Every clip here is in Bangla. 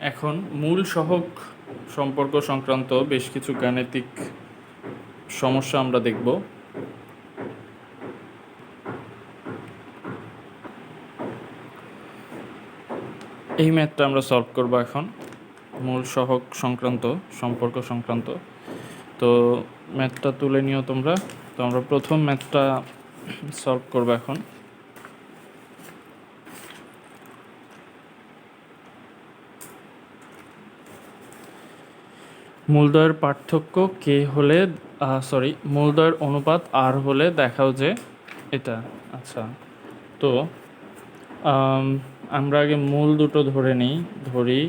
এখন মূল সহগ সম্পর্ক সংক্রান্ত বেশ কিছু গাণিতিক সমস্যা আমরা দেখব। এই ম্যাথটা আমরা সলভ করব এখন, মূল সহগ সংক্রান্ত সম্পর্ক সংক্রান্ত। তো ম্যাথটা তুলে নিও তোমরা। তো আমরা প্রথম ম্যাথটা সলভ করব এখন। মূলদ্বয়ের পার্থক্য কে হলে মূলদ্বয়ের অনুপাত আর হলে দেখাও যে এটা। আচ্ছা, তো আমরা আগে মূল দুটো ধরে নিই। ধরি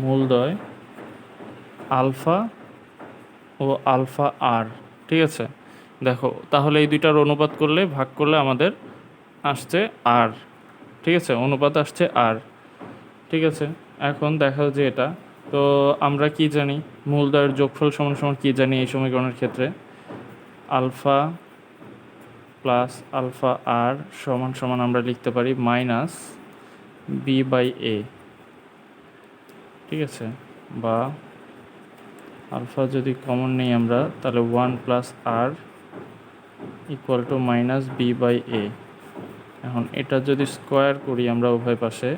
মূলদ্বয় আলফা ও আলফা আর, ঠিক আছে। দেখো তাহলে এই দুইটার অনুপাত করলে, ভাগ করলে আমাদের আসছে আর, ঠিক আছে, অনুপাত আসছে আর, ঠিক আছে। এখন দেখাও যে এটা, তো আমরা কি জানি মূলদ্বয়ের যোগফল সমান সমান কি জানি এই সমীকরণের ক্ষেত্রে, আলফা প্লাস আলফা আর সমান সমান আমরা লিখতে পারি মাইনাস বি বাই এ, ঠিক আছে। বা আলফা যদি কমন নেই আমরা, তাহলে 1 plus r equal to minus B by a. এখন এটা যদি স্কোয়ার করি আমরা উভয় পাশে,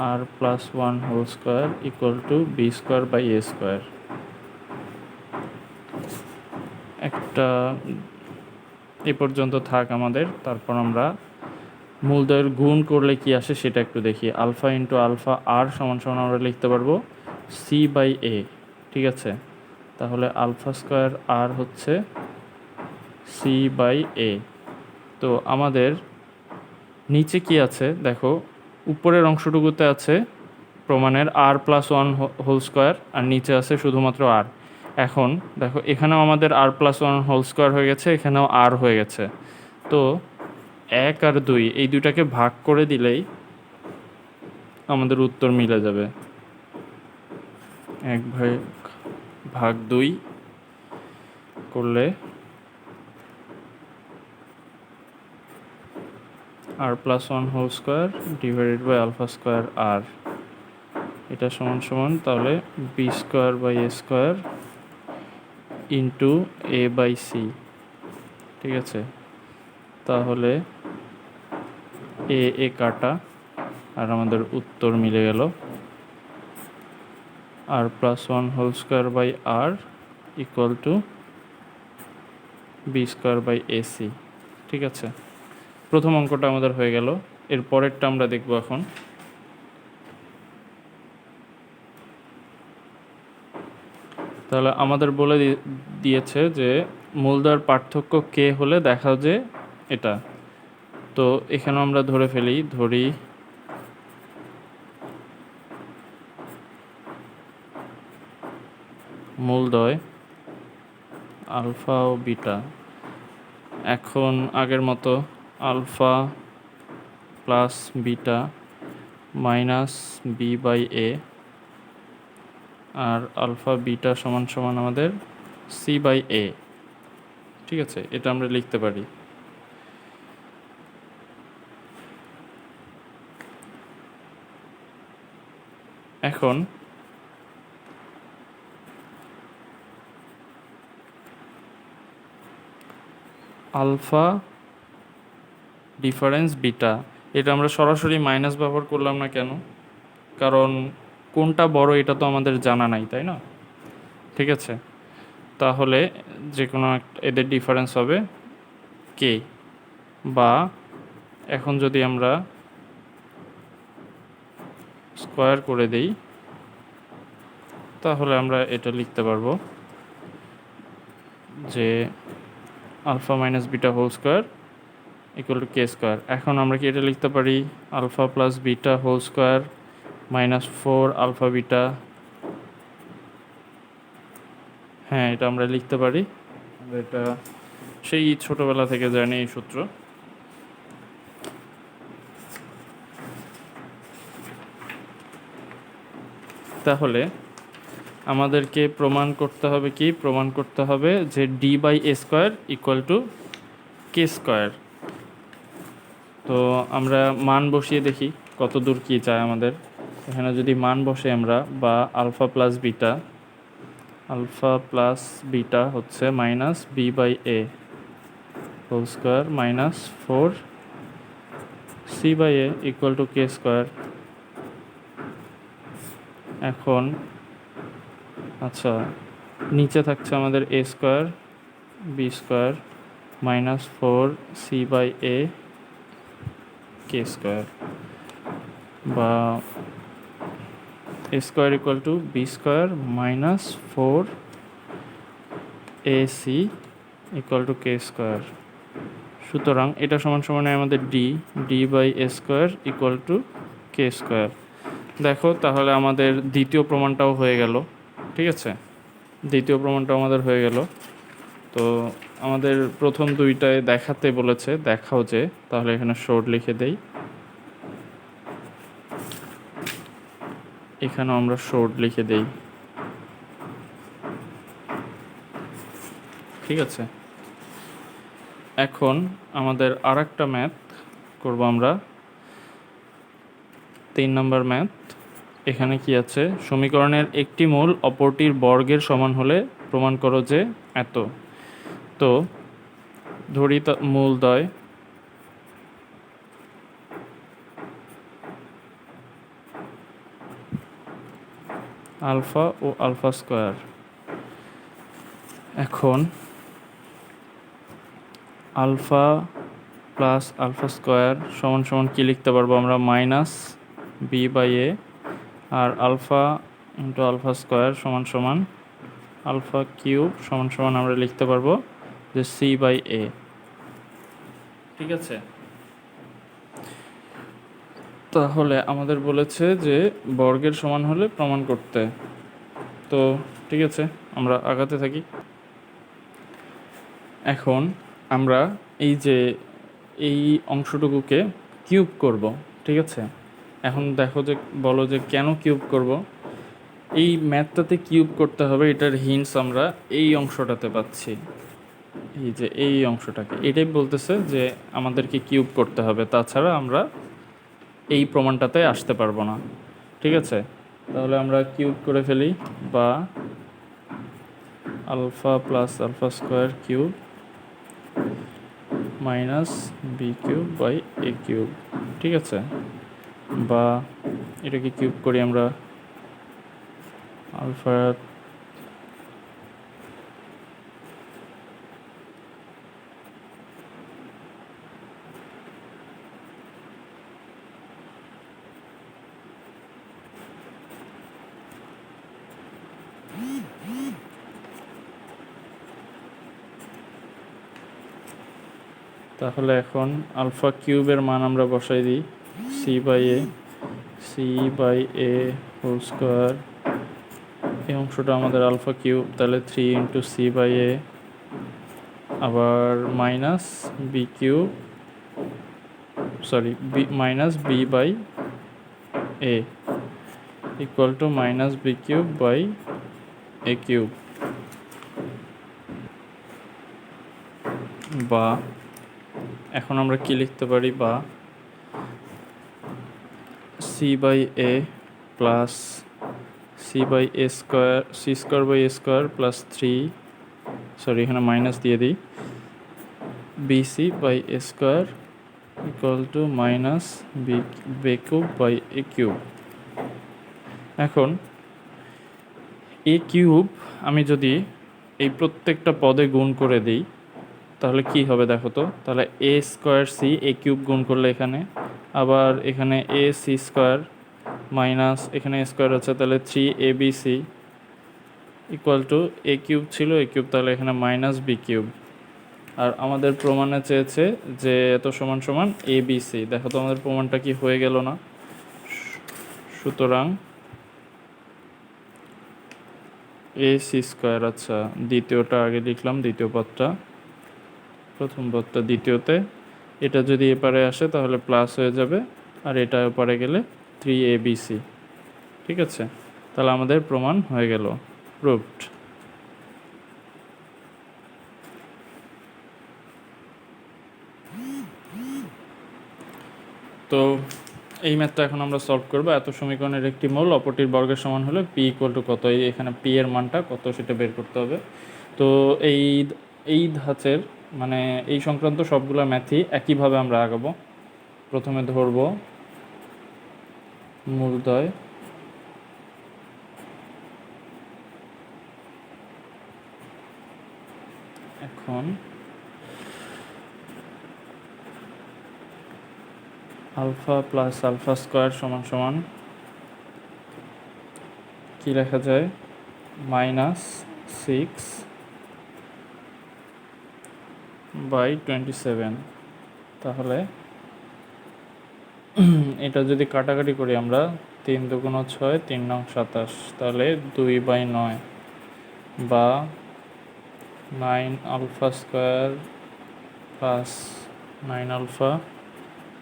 r plus 1 whole square equal to b square by A square. একটা এ পর্যন্ত থাক আমাদের। তারপর আমরা মূলদ্বয়ের গুণ করলে কি আসে সেটা একটু দেখি। আলফা ইন্টু আলফা আর সমান সমান আমরা লিখতে পারবো সি বাই এ, ঠিক আছে। তাহলে আলফা স্কোয়ার আর হচ্ছে সি বাই এ। তো আমাদের নিচে কি আছে দেখো, উপরের অংশটুকুতে আছে প্রমাণের আর প্লাস 1 হোল স্কোয়ার, আর নিচে আছে শুধুমাত্র আর। এখন দেখো এখানেও আমাদের আর প্লাস 1 হোল স্কোয়ার হয়ে গেছে, এখানেও আর হয়ে গেছে। তো 1 আর 2 এই দুটাকে ভাগ করে দিলেই আমাদের উত্তর মিলে যাবে। 1/2 করলে r plus 1 whole square divided by alpha square আর, এটা সমান সমান তাহলে b square by A square into a by c, ঠিক আছে। তাহলে এ কাটা, আর আমাদের উত্তর মিলে গেল r plus 1 whole square by r equal to b square by ac, ঠিক আছে। প্রথম অঙ্কটা আমাদের হয়ে গেল। এর পরেরটা আমরা দেখব এখন। তাহলে আমাদের বলে দিয়েছে যে মূলদ্বয়ের পার্থক্য কে হলে দেখাও যে এটা। তো এখানে আমরা ধরে ফেলি, ধরি মূলদ্বয় আলফা ও বিটা। এখন আগের মতো alpha plus beta minus B by এ, আর আলফা বিটা সমান সমান আমাদের সি বাই এ, ঠিক আছে। এটা আমরা লিখতে পারি। এখন আলফা ডিফারেন্স বিটা, এটা আমরা সরাসরি মাইনাস ব্যবহার করলাম না কেন? কারণ কোনটা বড় এটা তো আমাদের জানা নাই, তাই না? ঠিক আছে, তাহলে যে কোনো এদের ডিফারেন্স হবে কে। বা এখন যদি আমরা স্কোয়ার করে দেই তাহলে আমরা এটা লিখতে পারবো যে alpha minus beta whole square equal to k square. এখন আমরা কি এটা লিখতে পারি alpha plus beta whole square minus 4 alpha beta. হ্যাঁ, এটা আমরা লিখতে পারি। এটা সেই ছোটবেলা থেকে জানি এই সূত্র। তাহলে আমাদেরকে প্রমাণ করতে হবে কি? প্রমাণ করতে হবে যে d by A square equal to k square. তো আমরা মান বসিয়ে দেখি কত দূর কী চায় আমাদের। এখানে যদি মান বসে আমরা, বা আলফা প্লাস বিটা হচ্ছে minus B by A whole square minus 4 c/a equal to k square. এখন আচ্ছা, নিচে থাকছে আমাদের a square b square minus 4 c/a k square, বা a square equal to b square minus 4ac equal to k square. সুতরাং এটা সমান সমান আমাদের d by A square equal to k square. দেখো তাহলে আমাদের দ্বিতীয় প্রমাণটাও হয়ে গেল। ঠিক আছে, দ্বিতীয় প্রমাণটাও আমাদের হয়ে গেল। তো আমাদের প্রথম দুইটায় দেখাতে বলেছে, দেখাও যে, তাহলে এখানে শর্ট লিখে দেই। এখানেও আমরা শর্ট লিখে দেই। ঠিক আছে, এখন আমাদের আর একটা ম্যাথ করব আমরা, 3 নম্বর ম্যাথ। এখানে কি আছে, সমীকরণের একটি মূল অপরটির বর্গের সমান হলে প্রমাণ করো যে এত। তো ধরি মূলদ্বয় আলফা ও আলফা স্কোয়ার। এখন আলফা প্লাস আলফা স্কোয়ার সমান সমান কী লিখতে পারবো আমরা, মাইনাস বি বাই এ, আর আলফা ইন্টু আলফা স্কোয়ার সমান সমান আলফা কিউব সমান সমান আমরা লিখতে পারবো যে c/a। ঠিক আছে, তাহলে আমাদের বলেছে যে বর্গের সমান হলে প্রমাণ করতে। তো ঠিক আছে, আমরা আগাতে থাকি। এখন আমরা এই যে এই অংশটুকুকে কিউব করব। ঠিক আছে, এখন দেখো যে, বলো যে কেন কিউব করব। এই ম্যাথটাতে কিউব করতে হবে, এটার হিন্টস আমরা এই অংশটাতে পাচ্ছি। এই যে এই অংশটাকে, এটাই বলতেছে যে আমাদেরকে কিউব করতে হবে, তাছাড়া আমরা এই প্রমাণটাতে আসতে পারবো না। ঠিক আছে, তাহলে আমরা কিউব করে ফেলি, বা alpha plus alpha square cube minus B cube by A cube. ঠিক আছে, বা এটাকে কিউব করি আমরা, আলফা তাহলে এখন আলফা কিউবের মান আমরা বসাই দিই, C by A whole square. এই অংশটা আমাদের আলফা কিউব, তাহলে 3 ইন্টু c/a, আবার minus B cube, minus B by A equal to minus B cube by A cube, বা এখন আমরা কি লিখতে পারি, বা c/a plus c/a square, C square by A square plus 3, এখানে মাইনাস দিয়ে দিই, BC by A square equal to minus B cube by A cube. এখন এ কিউব আমি যদি এই প্রত্যেকটা পদে গুণ করে দিই, তাহলে কি হবে দেখো তো। তাহলে এ স্কোয়ার সি, এ কিউব গুণ করলে এখানে, আবার এখানে এ সি স্কোয়ার মাইনাস এখানে স্কোয়ার আছে, তাহলে 3abc equal to A cube ছিল, এ কিউব, তাহলে এখানে মাইনাস বি কিউব। আর আমাদের প্রমাণে চেয়েছে যে এত সমান সমান abc। দেখো তো আমাদের প্রমাণটা কি হয়ে গেল না। সুতরাং এ সি স্কোয়ার, আচ্ছা দ্বিতীয়টা আগে লিখলাম, দ্বিতীয় পদটা, প্রথম পদটা দ্বিতীয়তে, এটা যদি এপারে আসে তাহলে প্লাস হয়ে যাবে, আর এটা এপারে গেলে 3abc। ঠিক আছে, তাহলে আমাদের প্রমাণ হয়ে গেল, প্রুভড। তো এই ম্যাথটা এখন আমরা সলভ করবো। এত সমীকরণের একটি মূল অপরটির বর্গের সমান হলে পি ইকুয়াল টু কত, এই এখানে পি এর মানটা কত সেটা বের করতে হবে। তো এই ধাঁচের মানে এই সংক্রান্ত সবগুলো ম্যাথই একইভাবে আমরা আগাবো। প্রথমে ধরব মূলদ্বয়, এখন আলফা প্লাস আলফা স্কোয়ার সমান সমান কী লেখা যায়, -6/27। তাহলে এটা যদি কাটাকাটি করি আমরা, 3 দুগুণ 6, 3 নং 27, তাহলে 2/9 বা 9 alpha square plus 9 alpha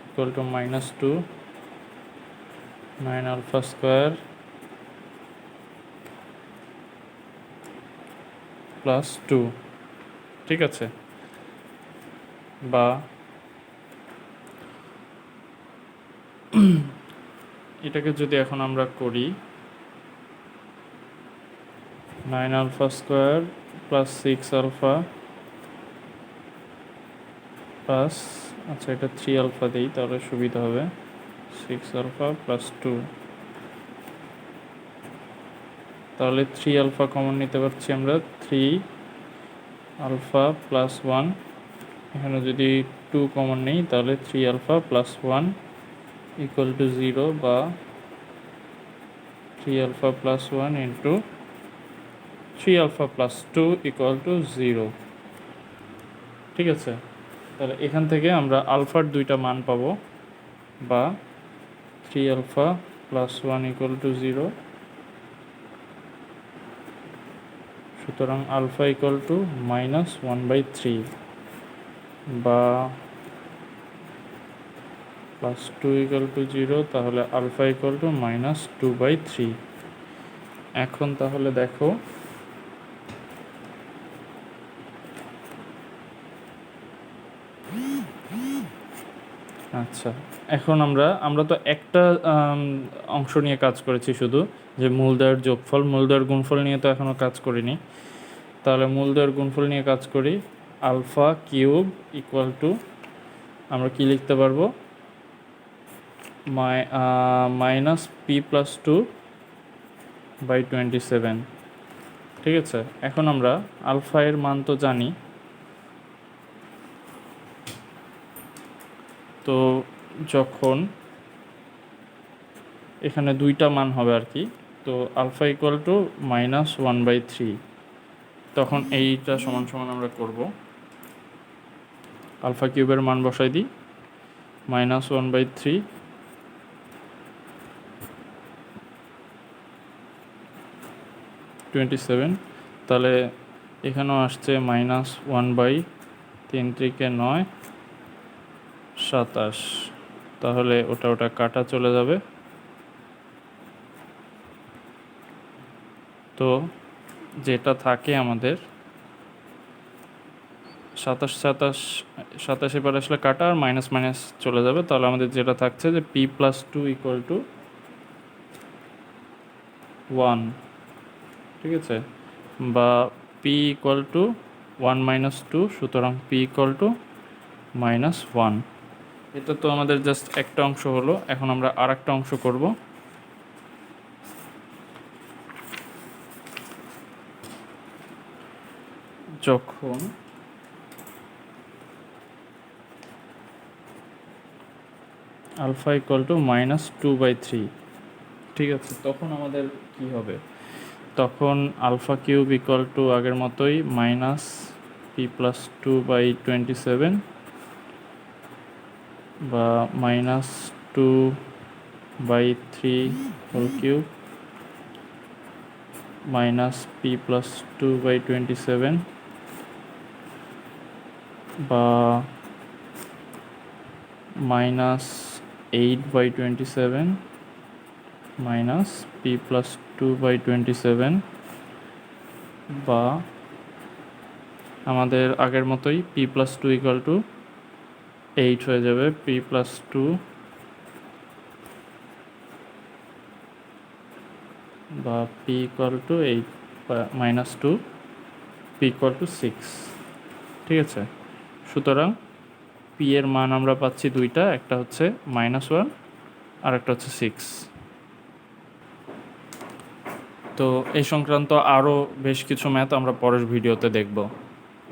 equal to -2, 9 alpha square প্লাস 2, ঠিক আছে। বা এটাকে যদি এখন আমরা করি 9 alpha square plus 6 alpha plus, আচ্ছা এটা 3 আলফা দিই তাহলে সুবিধা হবে, 6 আলফা প্লাস 2, তাহলে 3 আলফা কমন নিতে পারছি আমরা, 3 আলফা প্লাস 1, এখানে যদি 2 কমন নেই তাহলে 3 আলফা প্লাস 1 ইকুয়াল টু 0 বা 3 alpha plus 1 into 3 alpha plus 2 equal to 0, ঠিক আছে। তাহলে এখান থেকে আমরা আলফার দুইটা মান পাবো, বা 3 আলফা প্লাস 1 ইকুয়াল টু 0, সুতরাং আলফা ইকুয়াল টু -1/3 বা প্লাস 2 ইকুয়াল টু 0, তাহলে আলফা ইকুয়াল টু -2/3। এখন তাহলে দেখো আচ্ছা, এখন আমরা তো একটা অংশ নিয়ে কাজ করেছি শুধু, যে মূলদ্বয়ের যোগফল, মূলদ্বয়ের গুণফল নিয়ে তো এখনও কাজ করিনি। তাহলে মূলদ্বয়ের গুণফল নিয়ে কাজ করি, আলফা কিউব ইকুয়াল টু আমরা কি লিখতে পারবো, -p+2/27, ঠিক আছে। এখন আমরা আলফা এর মান তো জানি, তো যখন এখানে দুইটা মান হবে আর কি, তো আলফা ইকুয়াল টু -1/3, তখন এইটা সমান সমান আমরা করব, আলফা কিউবের মান বসাই দিই, -1/3 27, তাহলে এখানেও আসছে -1/3 × 9 27, তাহলে ওটা কাটা চলে যাবে। তো যেটা থাকে আমাদের 27 এবার আসলে কাটা আর মাইনাস মাইনাস চলে যাবে, তাহলে আমাদের যেটা থাকছে যে p+2 ইকুয়াল টু 1, ঠিক আছে, বা p ইকুয়াল টু 1 - 2, সুতরাং p ইকুয়াল টু -1। এটা তো আমাদের জাস্ট একটা অংশ হলো, এখন আমরা আর একটা অংশ করব। যখন আলফা ইকুয়াল টু -2/3, ঠিক আছে, তখন আমাদের কি হবে, তখন আলফা কিউব ইকুয়াল টু আগের মতোই -p+2/27 বা -2/3 হোল কিউব -p+2/27 বা -8/27 -p+2/27 বা আমাদের আগের মতোই p+2 ইকুয়াল টু 8 হয়ে যাবে, p+2 বা P equal to 8 -2, P equal to 6। ঠিক আছে, সুতরাং পি এর মান আমরা পাচ্ছি দুইটা, একটা হচ্ছে -1 আর একটা হচ্ছে 6। তো এই সংক্রান্ত আরও বেশ কিছু ম্যাথ আমরা পরের ভিডিওতে দেখব।